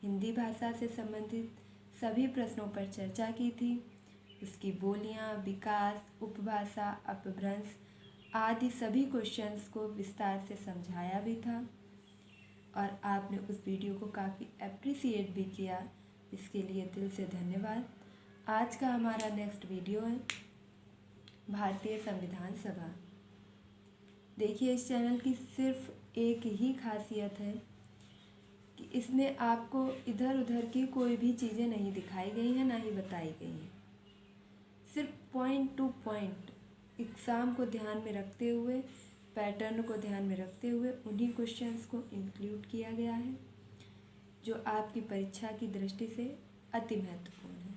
हिंदी भाषा से संबंधित सभी प्रश्नों पर चर्चा की थी। उसकी बोलियां, विकास, उपभाषा, अपभ्रंश आदि सभी क्वेश्चंस को विस्तार से समझाया भी था और आपने उस वीडियो को काफ़ी अप्रिसिएट भी किया, इसके लिए दिल से धन्यवाद। आज का हमारा नेक्स्ट वीडियो है भारतीय संविधान सभा। देखिए, इस चैनल की सिर्फ एक ही खासियत है कि इसमें आपको इधर उधर की कोई भी चीज़ें नहीं दिखाई गई हैं, ना ही बताई गई हैं। सिर्फ पॉइंट टू पॉइंट एग्ज़ाम को ध्यान में रखते हुए, पैटर्न को ध्यान में रखते हुए उन्हीं क्वेश्चंस को इंक्लूड किया गया है जो आपकी परीक्षा की दृष्टि से अति महत्वपूर्ण है।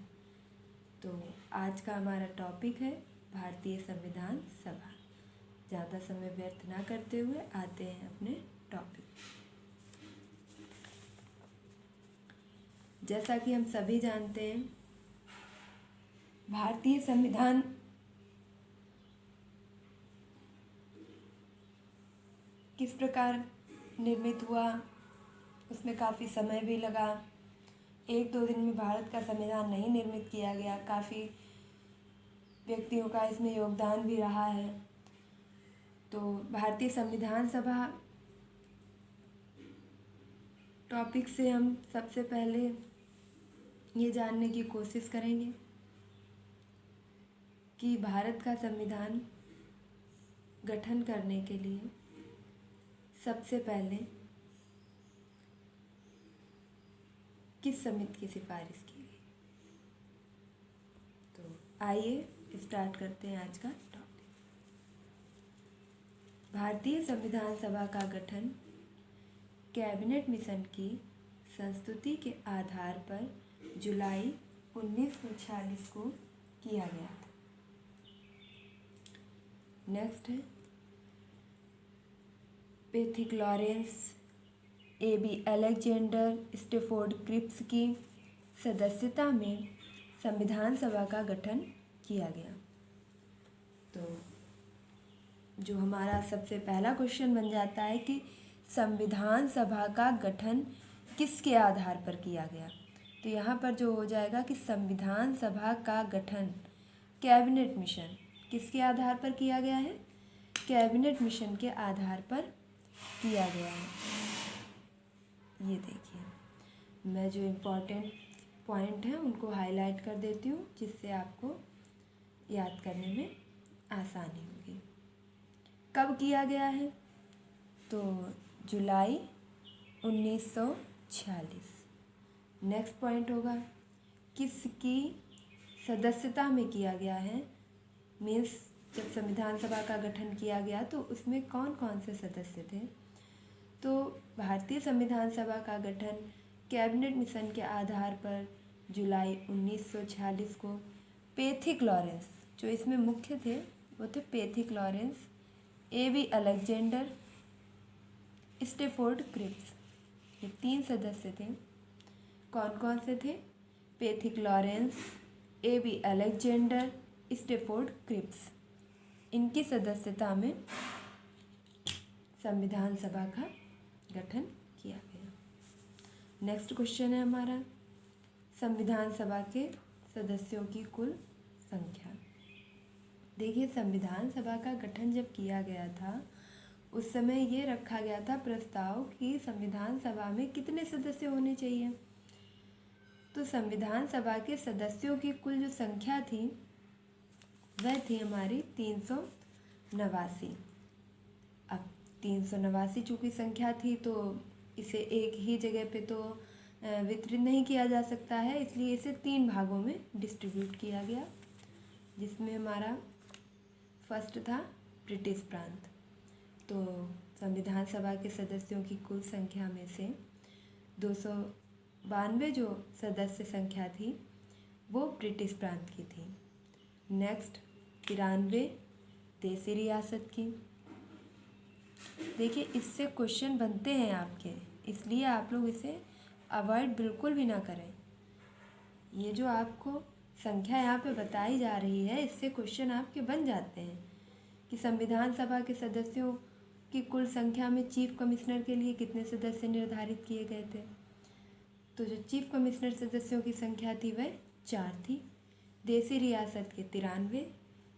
तो आज का हमारा टॉपिक है भारतीय संविधान सभा। ज़्यादा समय व्यर्थ ना करते हुए आते हैं अपने टॉपिक। जैसा कि हम सभी जानते हैं, भारतीय संविधान किस प्रकार निर्मित हुआ, उसमें काफ़ी समय भी लगा। 1-2 दिन में भारत का संविधान नहीं निर्मित किया गया। काफ़ी व्यक्तियों का इसमें योगदान भी रहा है। तो भारतीय संविधान सभा टॉपिक से हम सबसे पहले ये जानने की कोशिश करेंगे कि भारत का संविधान गठन करने के लिए सबसे पहले किस समिति की सिफारिश की गई। तो आइए स्टार्ट करते हैं आज का टॉपिक। भारतीय संविधान सभा का गठन कैबिनेट मिशन की संस्तुति के आधार पर जुलाई 1946 को किया गया था। नेक्स्ट है Pethick Lawrence, A.B. Alexander, Stafford Cripps की सदस्यता में संविधान सभा का गठन किया गया। तो जो हमारा सबसे पहला क्वेश्चन बन जाता है कि संविधान सभा का गठन किसके आधार पर किया गया। तो यहाँ पर जो हो जाएगा कि संविधान सभा का गठन कैबिनेट मिशन किसके आधार पर किया गया है, कैबिनेट मिशन के आधार पर किया गया है। ये देखिए, मैं जो इम्पोर्टेंट पॉइंट हैं उनको हाईलाइट कर देती हूँ जिससे आपको याद करने में आसानी होगी। कब किया गया है, तो जुलाई 1946। नेक्स्ट पॉइंट होगा किसकी सदस्यता में किया गया है। मीन्स जब संविधान सभा का गठन किया गया तो उसमें कौन कौन से सदस्य थे। तो भारतीय संविधान सभा का गठन कैबिनेट मिशन के आधार पर जुलाई 1946 को पैथिक लॉरेंस, जो इसमें मुख्य थे वो थे Pethick Lawrence, A.B. Alexander, Stafford Cripps, ये 3 सदस्य थे। कौन कौन से थे, Pethick Lawrence, A.B. Alexander, Stafford Cripps, इनकी सदस्यता में संविधान सभा का गठन किया गया। नेक्स्ट क्वेश्चन है हमारा संविधान सभा के सदस्यों की कुल संख्या। देखिए, संविधान सभा का गठन जब किया गया था उस समय ये रखा गया था प्रस्ताव कि संविधान सभा में कितने सदस्य होने चाहिए। तो संविधान सभा के सदस्यों की कुल जो संख्या थी वह थी हमारी 389। अब 389 चूँकि संख्या थी तो इसे एक ही जगह पे तो वितरित नहीं किया जा सकता है, इसलिए इसे 3 भागों में डिस्ट्रीब्यूट किया गया, जिसमें हमारा फर्स्ट था ब्रिटिश प्रांत। तो संविधान सभा के सदस्यों की कुल संख्या में से 292 जो सदस्य संख्या थी वो ब्रिटिश प्रांत की थी। नेक्स्ट 93 देसी रियासत की। देखिए, इससे क्वेश्चन बनते हैं आपके, इसलिए आप लोग इसे अवॉइड बिल्कुल भी ना करें। ये जो आपको संख्या यहाँ पे बताई जा रही है इससे क्वेश्चन आपके बन जाते हैं कि संविधान सभा के सदस्यों की कुल संख्या में चीफ कमिश्नर के लिए कितने सदस्य निर्धारित किए गए थे। तो जो चीफ कमिश्नर सदस्यों की संख्या थी वह 4 थी। देसी रियासत के 93,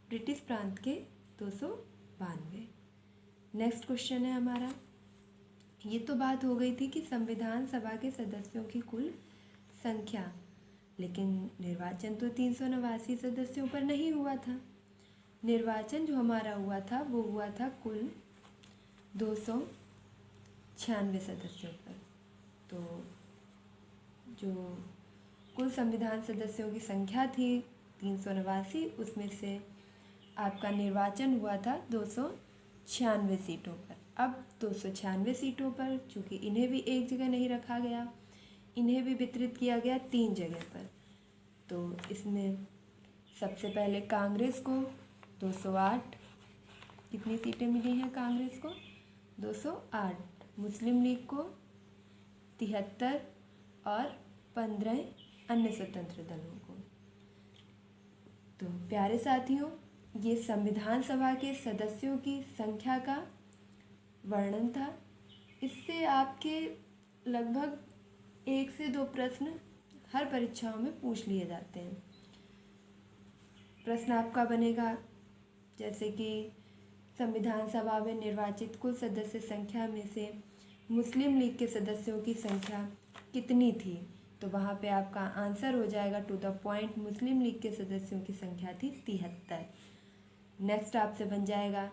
ब्रिटिश प्रांत के 292। नेक्स्ट क्वेश्चन है हमारा, ये तो बात हो गई थी कि संविधान सभा के सदस्यों की कुल संख्या, लेकिन निर्वाचन तो 389 सदस्यों पर नहीं हुआ था। निर्वाचन जो हमारा हुआ था वो हुआ था कुल 296 सदस्यों पर। तो जो कुल संविधान सदस्यों की संख्या थी 389, उसमें से आपका निर्वाचन हुआ था 296 सीटों पर। अब 296 सीटों पर चूँकि इन्हें भी एक जगह नहीं रखा गया, इन्हें भी वितरित किया गया 3 जगह पर। तो इसमें सबसे पहले कांग्रेस को 208, कितनी सीटें मिली हैं कांग्रेस को? 208। मुस्लिम लीग को 73 और 15 अन्य स्वतंत्र दलों को। तो प्यारे साथियों, ये संविधान सभा के सदस्यों की संख्या का वर्णन था। इससे आपके लगभग 1 से 2 प्रश्न हर परीक्षाओं में पूछ लिए जाते हैं। प्रश्न आपका बनेगा जैसे कि संविधान सभा में निर्वाचित कुल सदस्य संख्या में से मुस्लिम लीग के सदस्यों की संख्या कितनी थी? तो वहाँ पे आपका आंसर हो जाएगा to the point, Muslim League के सदस्यों की संख्या थी 73। नेक्स्ट आपसे बन जाएगा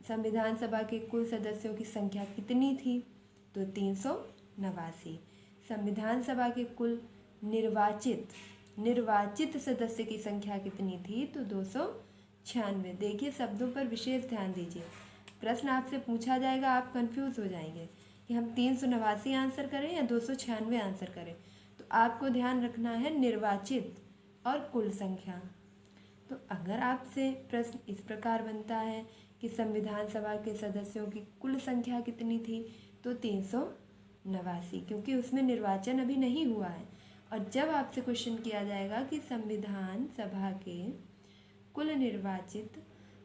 संविधान सभा के कुल सदस्यों की संख्या कितनी थी? तो 389। संविधान सभा के कुल निर्वाचित सदस्य की संख्या कितनी थी? तो 296। देखिए शब्दों पर विशेष ध्यान दीजिए। प्रश्न आपसे पूछा जाएगा, आप कंफ्यूज हो जाएंगे कि हम 389 आंसर करें या 296 आंसर करें। तो आपको ध्यान रखना है निर्वाचित और कुल संख्या। तो अगर आपसे प्रश्न इस प्रकार बनता है कि संविधान सभा के सदस्यों की कुल संख्या कितनी थी? तो 389, क्योंकि उसमें निर्वाचन अभी नहीं हुआ है। और जब आपसे क्वेश्चन किया जाएगा कि संविधान सभा के कुल निर्वाचित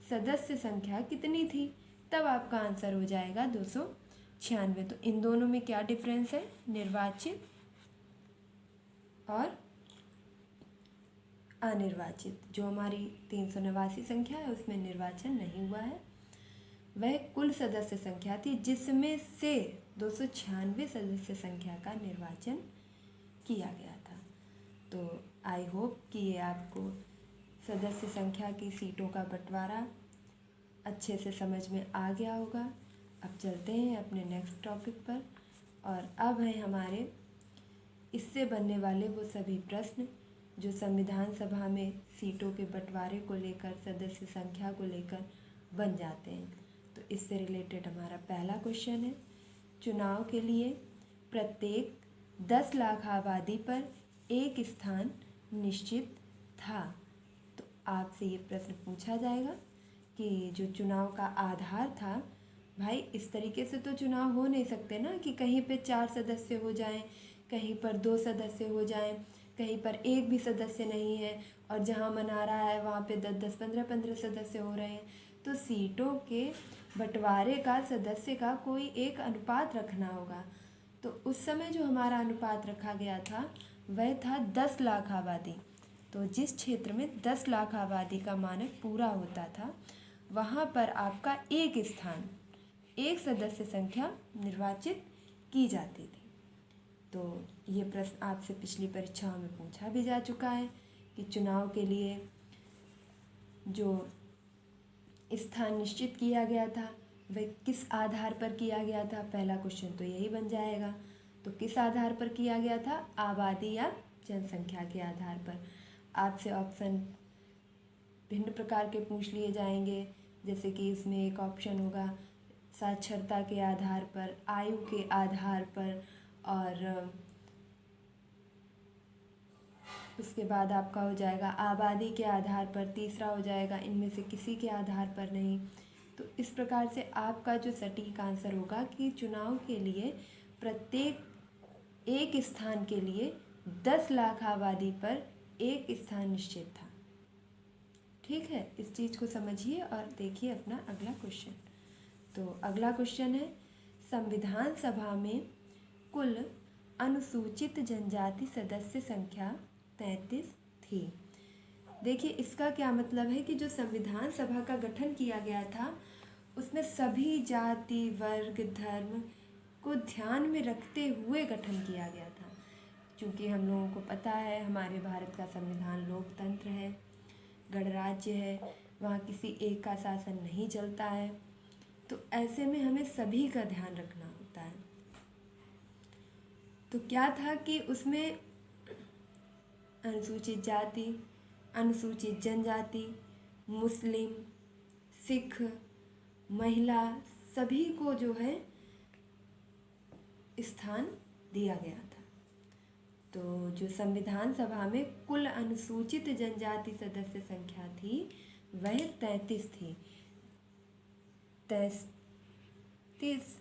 सदस्य संख्या कितनी थी, तब आपका आंसर हो जाएगा 296। तो इन दोनों में क्या डिफरेंस है? निर्वाचित और अनिर्वाचित। जो हमारी 389 संख्या है उसमें निर्वाचन नहीं हुआ है, वह कुल सदस्य संख्या थी जिसमें से 296 सदस्य संख्या का निर्वाचन किया गया था। तो आई होप कि ये आपको सदस्य संख्या की सीटों का बंटवारा अच्छे से समझ में आ गया होगा। अब चलते हैं अपने नेक्स्ट टॉपिक पर, और अब हैं हमारे इससे बनने वाले वो सभी प्रश्न जो संविधान सभा में सीटों के बंटवारे को लेकर, सदस्य संख्या को लेकर बन जाते हैं। तो इससे रिलेटेड हमारा पहला क्वेश्चन है, चुनाव के लिए प्रत्येक 10 लाख आबादी पर एक स्थान निश्चित था। तो आपसे ये प्रश्न पूछा जाएगा कि जो चुनाव का आधार था, भाई इस तरीके से तो चुनाव हो नहीं सकते ना कि कहीं पे 4 सदस्य हो जाएं, कहीं पर 2 सदस्य हो जाएं, कहीं पर एक भी सदस्य नहीं है, और जहां मना रहा है वहाँ पे 10-10, 15-15 सदस्य हो रहे हैं। तो सीटों के बंटवारे का, सदस्य का कोई एक अनुपात रखना होगा। तो उस समय जो हमारा अनुपात रखा गया था वह था 10 लाख आबादी। तो जिस क्षेत्र में 10 लाख आबादी का मानक पूरा होता था, वहाँ पर आपका एक स्थान, एक सदस्य संख्या निर्वाचित की जाती थी। तो ये प्रश्न आपसे पिछली परीक्षाओं में पूछा भी जा चुका है कि चुनाव के लिए जो स्थान निश्चित किया गया था वह किस आधार पर किया गया था। पहला क्वेश्चन तो यही बन जाएगा। तो किस आधार पर किया गया था? आबादी या जनसंख्या के आधार पर। आपसे ऑप्शन भिन्न प्रकार के पूछ लिए जाएंगे, जैसे कि इसमें एक ऑप्शन होगा साक्षरता के आधार पर, आयु के आधार पर, और उसके बाद आपका हो जाएगा आबादी के आधार पर, तीसरा हो जाएगा इनमें से किसी के आधार पर नहीं। तो इस प्रकार से आपका जो सटीक आंसर होगा कि चुनाव के लिए प्रत्येक एक स्थान के लिए 10 लाख आबादी पर एक स्थान निश्चित था। ठीक है, इस चीज़ को समझिए और देखिए अपना अगला क्वेश्चन। तो अगला क्वेश्चन है, संविधान सभा में कुल अनुसूचित जनजाति सदस्य संख्या 33 थी। देखिए इसका क्या मतलब है कि जो संविधान सभा का गठन किया गया था उसमें सभी जाति, वर्ग, धर्म को ध्यान में रखते हुए गठन किया गया था। क्योंकि हम लोगों को पता है हमारे भारत का संविधान लोकतंत्र है, गणराज्य है, वहाँ किसी एक का शासन नहीं चलता है। तो ऐसे में हमें सभी का ध्यान रखना होता है। तो क्या था कि उसमें अनुसूचित जाति, अनुसूचित जनजाति, मुस्लिम, सिख, महिला सभी को जो है स्थान दिया गया था। तो जो संविधान सभा में कुल अनुसूचित जनजाति सदस्य संख्या थी वह 33 थी। 33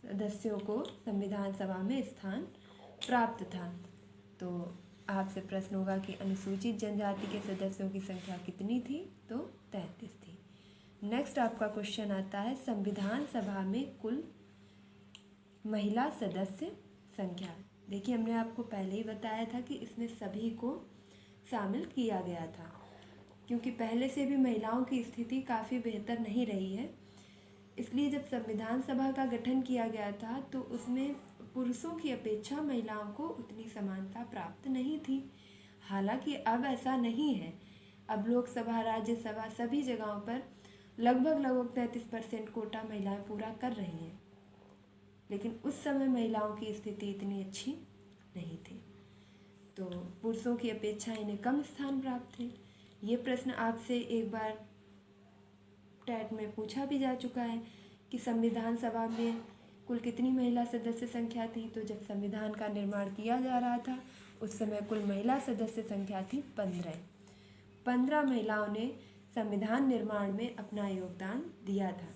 सदस्यों को संविधान सभा में स्थान प्राप्त था। तो आपसे प्रश्न होगा कि अनुसूचित जनजाति के सदस्यों की संख्या कितनी थी? तो 33 थी। नेक्स्ट आपका क्वेश्चन आता है संविधान सभा में कुल महिला सदस्य संख्या। देखिए हमने आपको पहले ही बताया था कि इसमें सभी को शामिल किया गया था, क्योंकि पहले से भी महिलाओं की स्थिति काफ़ी बेहतर नहीं रही है। इसलिए जब संविधान सभा का गठन किया गया था तो उसमें पुरुषों की अपेक्षा महिलाओं को उतनी समानता प्राप्त नहीं थी। हालांकि अब ऐसा नहीं है। अब लोकसभा, राज्यसभा सभी जगहों पर लगभग 33% कोटा महिलाएं पूरा कर रही हैं। लेकिन उस समय महिलाओं की स्थिति इतनी अच्छी नहीं थी, तो पुरुषों की अपेक्षा इन्हें कम स्थान प्राप्त थे। ये प्रश्न आपसे एक बार टेट में पूछा भी जा चुका है कि संविधान सभा में कुल कितनी महिला सदस्य संख्या थी। तो जब संविधान का निर्माण किया जा रहा था उस समय कुल महिला सदस्य संख्या थी 15 महिलाओं ने संविधान निर्माण में अपना योगदान दिया था।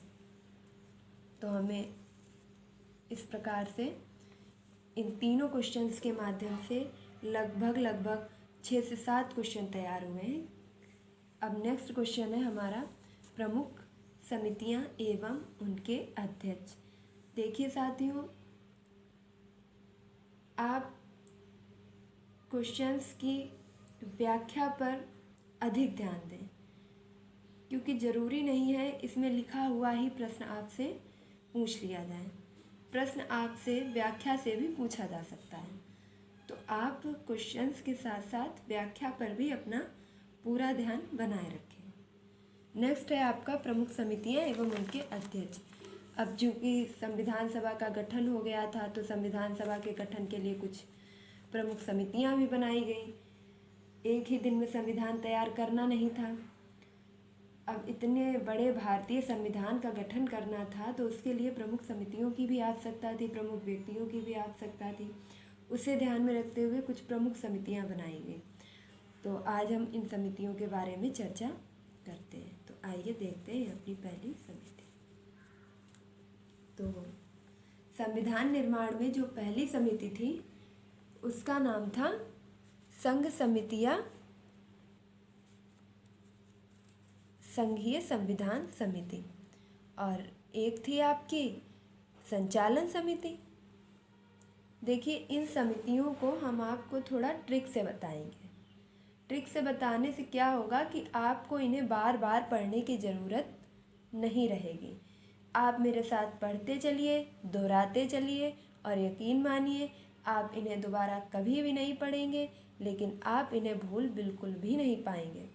तो हमें इस प्रकार से इन तीनों क्वेश्चंस के माध्यम से लगभग 6 से 7 क्वेश्चन तैयार हुए हैं। अब नेक्स्ट क्वेश्चन है हमारा प्रमुख समितियां एवं उनके अध्यक्ष। देखिए साथियों, आप क्वेश्चंस की व्याख्या पर अधिक ध्यान दें, क्योंकि ज़रूरी नहीं है इसमें लिखा हुआ ही प्रश्न आपसे पूछ लिया जाए। प्रश्न आपसे व्याख्या से भी पूछा जा सकता है। तो आप क्वेश्चंस के साथ साथ व्याख्या पर भी अपना पूरा ध्यान बनाए रखें। नेक्स्ट है आपका प्रमुख समितियां एवं उनके अध्यक्ष। अब चूँकि संविधान सभा का गठन हो गया था तो संविधान सभा के गठन के लिए कुछ प्रमुख समितियां भी बनाई गई। एक ही दिन में संविधान तैयार करना नहीं था। अब इतने बड़े भारतीय संविधान का गठन करना था तो उसके लिए प्रमुख समितियों की भी आवश्यकता थी, प्रमुख व्यक्तियों की भी आवश्यकता थी। उसे ध्यान में रखते हुए कुछ प्रमुख समितियां बनाई गई। तो आज हम इन समितियों के बारे में चर्चा करते हैं। तो आइए देखते हैं अपनी पहली समिति। तो संविधान निर्माण में जो पहली समिति थी उसका नाम था संघ समितियां संघीय संविधान समिति, और एक थी आपकी संचालन समिति। देखिए इन समितियों को हम आपको थोड़ा ट्रिक से बताएंगे। ट्रिक से बताने से क्या होगा कि आपको इन्हें बार बार पढ़ने की ज़रूरत नहीं रहेगी। आप मेरे साथ पढ़ते चलिए, दोहराते चलिए, और यकीन मानिए आप इन्हें दोबारा कभी भी नहीं पढ़ेंगे, लेकिन आप इन्हें भूल बिल्कुल भी नहीं पाएंगे।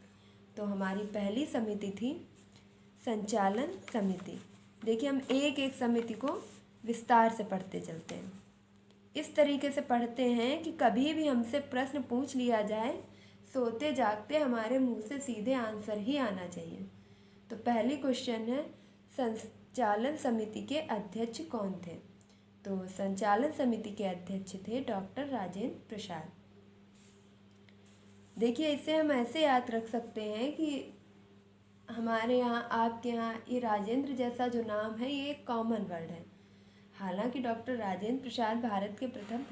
तो हमारी पहली समिति थी संचालन समिति। देखिए हम एक एक समिति को विस्तार से पढ़ते चलते हैं। इस तरीके से पढ़ते हैं कि कभी भी हमसे प्रश्न पूछ लिया जाए, सोते जागते हमारे मुंह से सीधे आंसर ही आना चाहिए। तो पहली क्वेश्चन है संचालन समिति के अध्यक्ष कौन थे? तो संचालन समिति के अध्यक्ष थे डॉक्टर राजेंद्र प्रसाद। देखिए इसे हम ऐसे याद रख सकते हैं कि हमारे यहाँ, आपके यहाँ ये राजेंद्र जैसा जो नाम है ये एक कॉमन वर्ड है। हालांकि डॉक्टर राजेंद्र प्रसाद भारत के प्रथम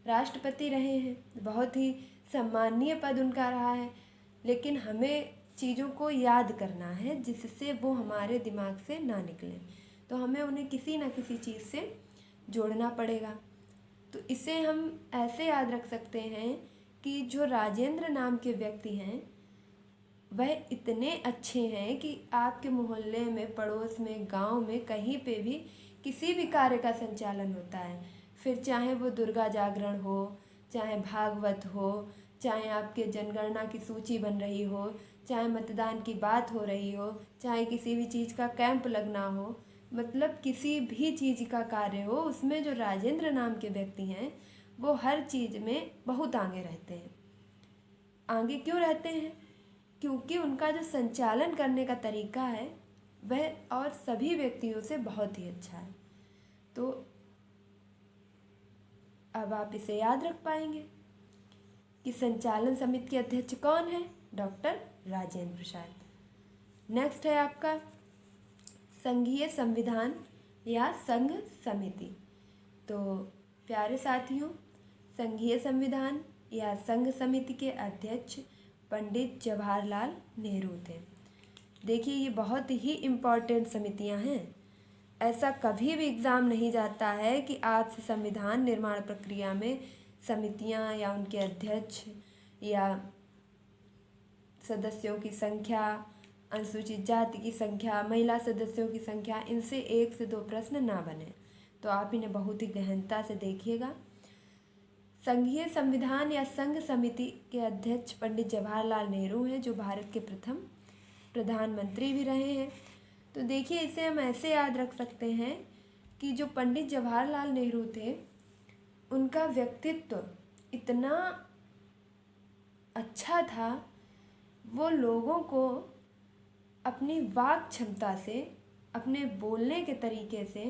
राष्ट्रपति रहे हैं, बहुत ही सम्माननीय पद उनका रहा है, लेकिन हमें चीज़ों को याद करना है जिससे वो हमारे दिमाग से ना निकले। तो हमें उन्हें किसी न किसी चीज़ से जोड़ना पड़ेगा। तो इसे हम ऐसे याद रख सकते हैं कि जो राजेंद्र नाम के व्यक्ति हैं वह इतने अच्छे हैं कि आपके मोहल्ले में, पड़ोस में, गांव में, कहीं पे भी किसी भी कार्य का संचालन होता है, फिर चाहे वो दुर्गा जागरण हो, चाहे भागवत हो, चाहे आपके जनगणना की सूची बन रही हो, चाहे मतदान की बात हो रही हो, चाहे किसी भी चीज़ का कैंप लगना हो, मतलब किसी भी चीज़ का कार्य हो, उसमें जो राजेंद्र नाम के व्यक्ति हैं वो हर चीज़ में बहुत आगे रहते हैं। आगे क्यों रहते हैं? क्योंकि उनका जो संचालन करने का तरीका है वह और सभी व्यक्तियों से बहुत ही अच्छा है। तो अब आप इसे याद रख पाएंगे कि संचालन समिति के अध्यक्ष कौन है? डॉक्टर राजेंद्र प्रसाद। नेक्स्ट है आपका संघीय संविधान या संघ समिति। तो प्यारे साथियों, संघीय संविधान या संघ समिति के अध्यक्ष पंडित जवाहरलाल नेहरू थे। देखिए, ये बहुत ही इम्पॉर्टेंट समितियां हैं। ऐसा कभी भी एग्ज़ाम नहीं जाता है कि आपसे संविधान निर्माण प्रक्रिया में समितियां या उनके अध्यक्ष या सदस्यों की संख्या, अनुसूचित जाति की संख्या, महिला सदस्यों की संख्या, इनसे 1 से 2 प्रश्न ना बने। तो आप इन्हें बहुत ही गहनता से देखिएगा। संघीय संविधान या संघ समिति के अध्यक्ष पंडित जवाहरलाल नेहरू हैं, जो भारत के प्रथम प्रधानमंत्री भी रहे हैं। तो देखिए, इसे हम ऐसे याद रख सकते हैं कि जो पंडित जवाहरलाल नेहरू थे उनका व्यक्तित्व इतना अच्छा था, वो लोगों को अपनी वाक क्षमता से, अपने बोलने के तरीके से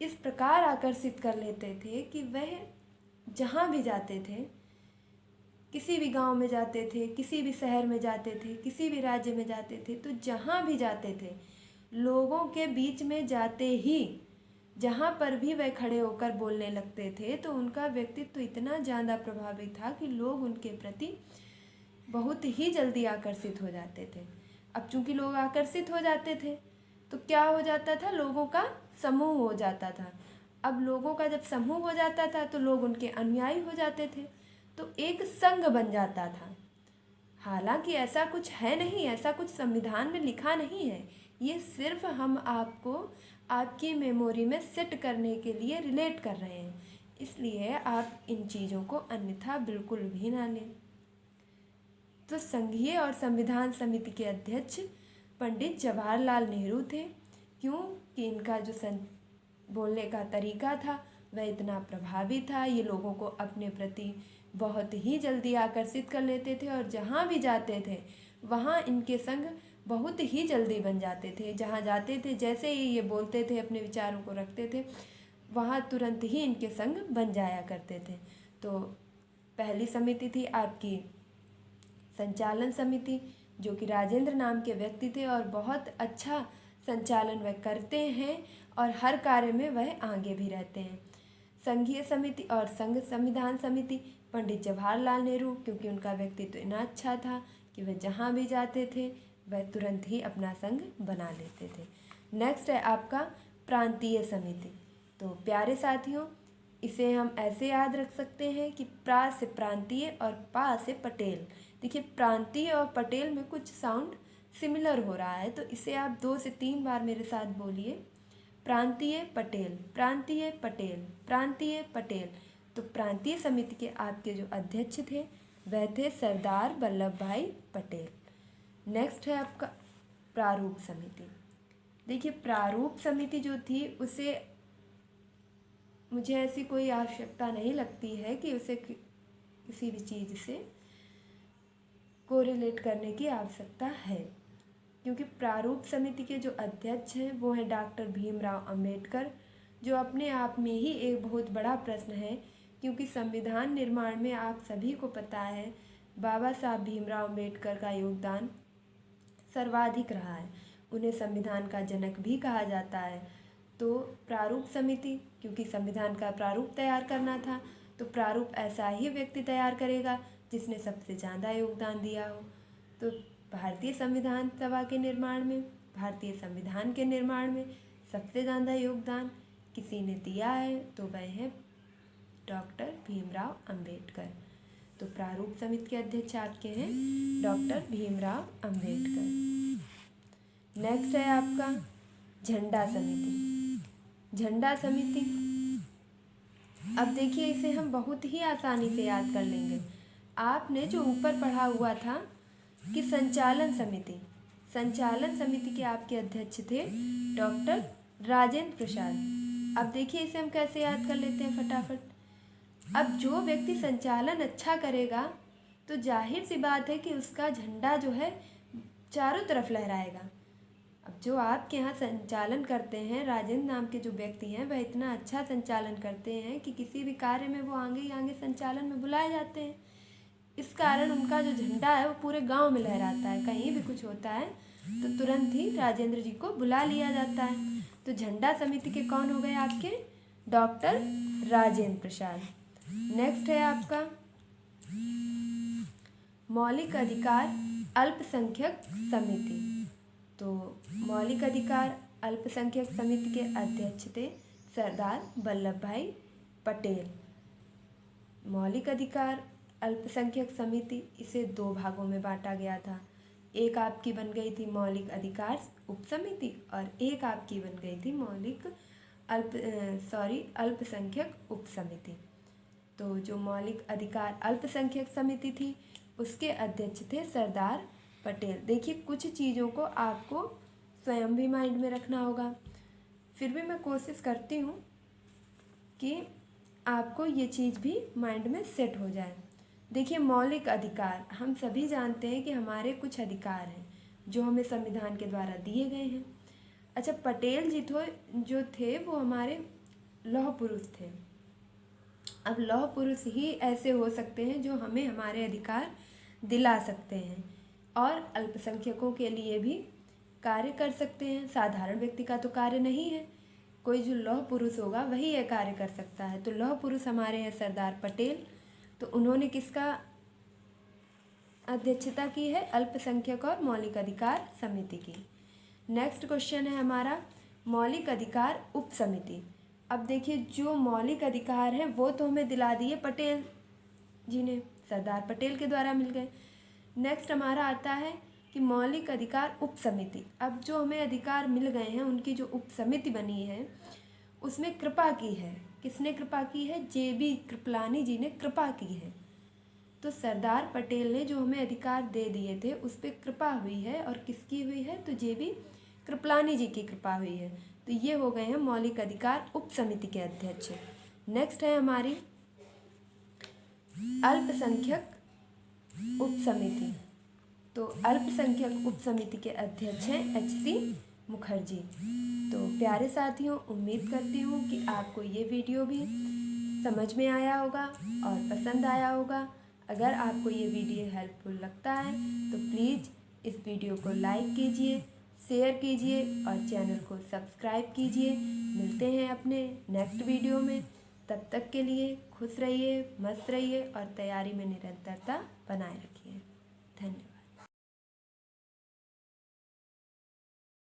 इस प्रकार आकर्षित कर लेते थे कि वह जहाँ भी जाते थे, किसी भी गांव में जाते थे, किसी भी शहर में जाते थे, किसी भी राज्य में जाते थे, तो जहाँ भी जाते थे, लोगों के बीच में जाते ही जहाँ पर भी वह खड़े होकर बोलने लगते थे, तो उनका व्यक्तित्व इतना ज़्यादा प्रभावी था कि लोग उनके प्रति बहुत ही जल्दी आकर्षित हो जाते थे। अब चूंकि लोग आकर्षित हो जाते थे तो क्या हो जाता था? लोगों का समूह हो जाता था। अब लोगों का जब समूह हो जाता था तो लोग उनके अनुयायी हो जाते थे, तो एक संघ बन जाता था। हालांकि ऐसा कुछ है नहीं, ऐसा कुछ संविधान में लिखा नहीं है, ये सिर्फ हम आपको आपकी मेमोरी में सेट करने के लिए रिलेट कर रहे हैं, इसलिए आप इन चीज़ों को अन्यथा बिल्कुल भी ना लें। तो संघीय और संविधान समिति के अध्यक्ष पंडित जवाहरलाल नेहरू थे। क्यों? कि इनका जो बोलने का तरीका था वह इतना प्रभावी था, ये लोगों को अपने प्रति बहुत ही जल्दी आकर्षित कर लेते थे और जहाँ भी जाते थे वहाँ इनके संग बहुत ही जल्दी बन जाते थे। जहाँ जाते थे, जैसे ही ये बोलते थे, अपने विचारों को रखते थे, वहाँ तुरंत ही इनके संग बन जाया करते थे। तो पहली समिति थी आपकी संचालन समिति, जो कि राजेंद्र नाम के व्यक्ति थे और बहुत अच्छा संचालन वह करते हैं और हर कार्य में वह आगे भी रहते हैं। संघीय समिति और संघ संविधान समिति पंडित जवाहरलाल नेहरू, क्योंकि उनका व्यक्तित्व इतना अच्छा था कि वह जहाँ भी जाते थे वह तुरंत ही अपना संघ बना लेते थे। नेक्स्ट है आपका प्रांतीय समिति। तो प्यारे साथियों, इसे हम ऐसे याद रख सकते हैं कि प्रा से प्रांतीय और पा से पटेल। देखिए, प्रांतीय और पटेल में कुछ साउंड सिमिलर हो रहा है, तो इसे आप 2 से 3 बार मेरे साथ बोलिए। प्रांतीय पटेल, प्रांतीय पटेल, प्रांतीय पटेल। तो प्रांतीय समिति के आपके जो अध्यक्ष थे वह थे सरदार वल्लभ भाई पटेल। नेक्स्ट है आपका प्रारूप समिति। देखिए, प्रारूप समिति जो थी उसे मुझे ऐसी कोई आवश्यकता नहीं लगती है कि उसे किसी भी चीज़ से कोरिलेट करने की आवश्यकता है, क्योंकि प्रारूप समिति के जो अध्यक्ष हैं वो हैं डॉक्टर भीमराव अंबेडकर, जो अपने आप में ही एक बहुत बड़ा प्रश्न है, क्योंकि संविधान निर्माण में आप सभी को पता है बाबा साहब भीमराव अंबेडकर का योगदान सर्वाधिक रहा है। उन्हें संविधान का जनक भी कहा जाता है। तो प्रारूप समिति, क्योंकि संविधान का प्रारूप तैयार करना था, तो प्रारूप ऐसा ही व्यक्ति तैयार करेगा जिसने सबसे ज़्यादा योगदान दिया हो। तो भारतीय संविधान सभा के निर्माण में, भारतीय संविधान के निर्माण में सबसे ज़्यादा योगदान किसी ने दिया है तो वह है डॉक्टर भीमराव अंबेडकर। तो प्रारूप समिति के अध्यक्ष आपके हैं डॉक्टर भीमराव अंबेडकर। नेक्स्ट है आपका झंडा समिति। झंडा समिति, अब देखिए इसे हम बहुत ही आसानी से याद कर लेंगे। आपने जो ऊपर पढ़ा हुआ था कि संचालन समिति के आपके अध्यक्ष थे डॉक्टर राजेंद्र प्रसाद। अब देखिए इसे हम कैसे याद कर लेते हैं फटाफट। अब जो व्यक्ति संचालन अच्छा करेगा तो जाहिर सी बात है कि उसका झंडा जो है चारों तरफ लहराएगा। अब जो आपके यहाँ संचालन करते हैं, राजेंद्र नाम के जो व्यक्ति हैं, वह इतना अच्छा संचालन करते हैं कि किसी भी कार्य में वो आगे ही आगे संचालन में बुलाए जाते हैं। इस कारण उनका जो झंडा है वो पूरे गांव में लहराता है। कहीं भी कुछ होता है तो तुरंत ही राजेंद्र जी को बुला लिया जाता है। तो झंडा समिति के कौन हो गए आपके? डॉक्टर राजेंद्र प्रसाद। नेक्स्ट है आपका मौलिक अधिकार अल्पसंख्यक समिति। तो मौलिक अधिकार अल्पसंख्यक समिति के अध्यक्ष थे सरदार वल्लभ भाई पटेल। मौलिक अधिकार अल्पसंख्यक समिति, इसे दो भागों में बांटा गया था। एक आपकी बन गई थी मौलिक अधिकार उप समिति और एक आपकी बन गई थी अल्पसंख्यक उप समिति। तो जो मौलिक अधिकार अल्पसंख्यक समिति थी उसके अध्यक्ष थे सरदार पटेल। देखिए कुछ चीज़ों को आपको स्वयं भी माइंड में रखना होगा, फिर भी मैं कोशिश करती हूँ कि आपको ये चीज़ भी माइंड में सेट हो जाए। देखिए मौलिक अधिकार, हम सभी जानते हैं कि हमारे कुछ अधिकार हैं जो हमें संविधान के द्वारा दिए गए हैं। अच्छा, पटेल जी जो थे वो हमारे लौह पुरुष थे। अब लौह पुरुष ही ऐसे हो सकते हैं जो हमें हमारे अधिकार दिला सकते हैं और अल्पसंख्यकों के लिए भी कार्य कर सकते हैं। साधारण व्यक्ति का तो कार्य नहीं है, कोई जो लौह पुरुष होगा वही यह कार्य कर सकता है। तो लौह पुरुष हमारे हैं सरदार पटेल। तो उन्होंने किसका अध्यक्षता की है? अल्पसंख्यक और मौलिक अधिकार समिति की। नेक्स्ट क्वेश्चन है हमारा मौलिक अधिकार उप समिति। अब देखिए जो मौलिक अधिकार हैं वो तो हमें दिला दिए पटेल जी ने, सरदार पटेल के द्वारा मिल गए। नेक्स्ट हमारा आता है कि मौलिक अधिकार उप समिति। अब जो हमें अधिकार मिल गए हैं उनकी जो उप समिति बनी है उसमें कृपा की है। किसने कृपा की है? JB कृपलानी जी ने कृपा की है। तो सरदार पटेल ने जो हमें अधिकार दे दिए थे उस पर कृपा हुई है। और किसकी हुई है? तो JB कृपलानी जी की कृपा हुई है। तो ये हो गए हैं मौलिक अधिकार उप समिति के अध्यक्ष। नेक्स्ट है हमारी अल्पसंख्यक उप समिति। तो अल्पसंख्यक उप समिति के अध्यक्ष हैं HC मुखर्जी। तो प्यारे साथियों, उम्मीद करती हूँ कि आपको ये वीडियो भी समझ में आया होगा और पसंद आया होगा। अगर आपको ये वीडियो हेल्पफुल लगता है तो प्लीज़ इस वीडियो को लाइक कीजिए, शेयर कीजिए और चैनल को सब्सक्राइब कीजिए। मिलते हैं अपने नेक्स्ट वीडियो में। तब तक के लिए खुश रहिए, मस्त रहिए और तैयारी में निरंतरता बनाए रखिए। धन्यवाद।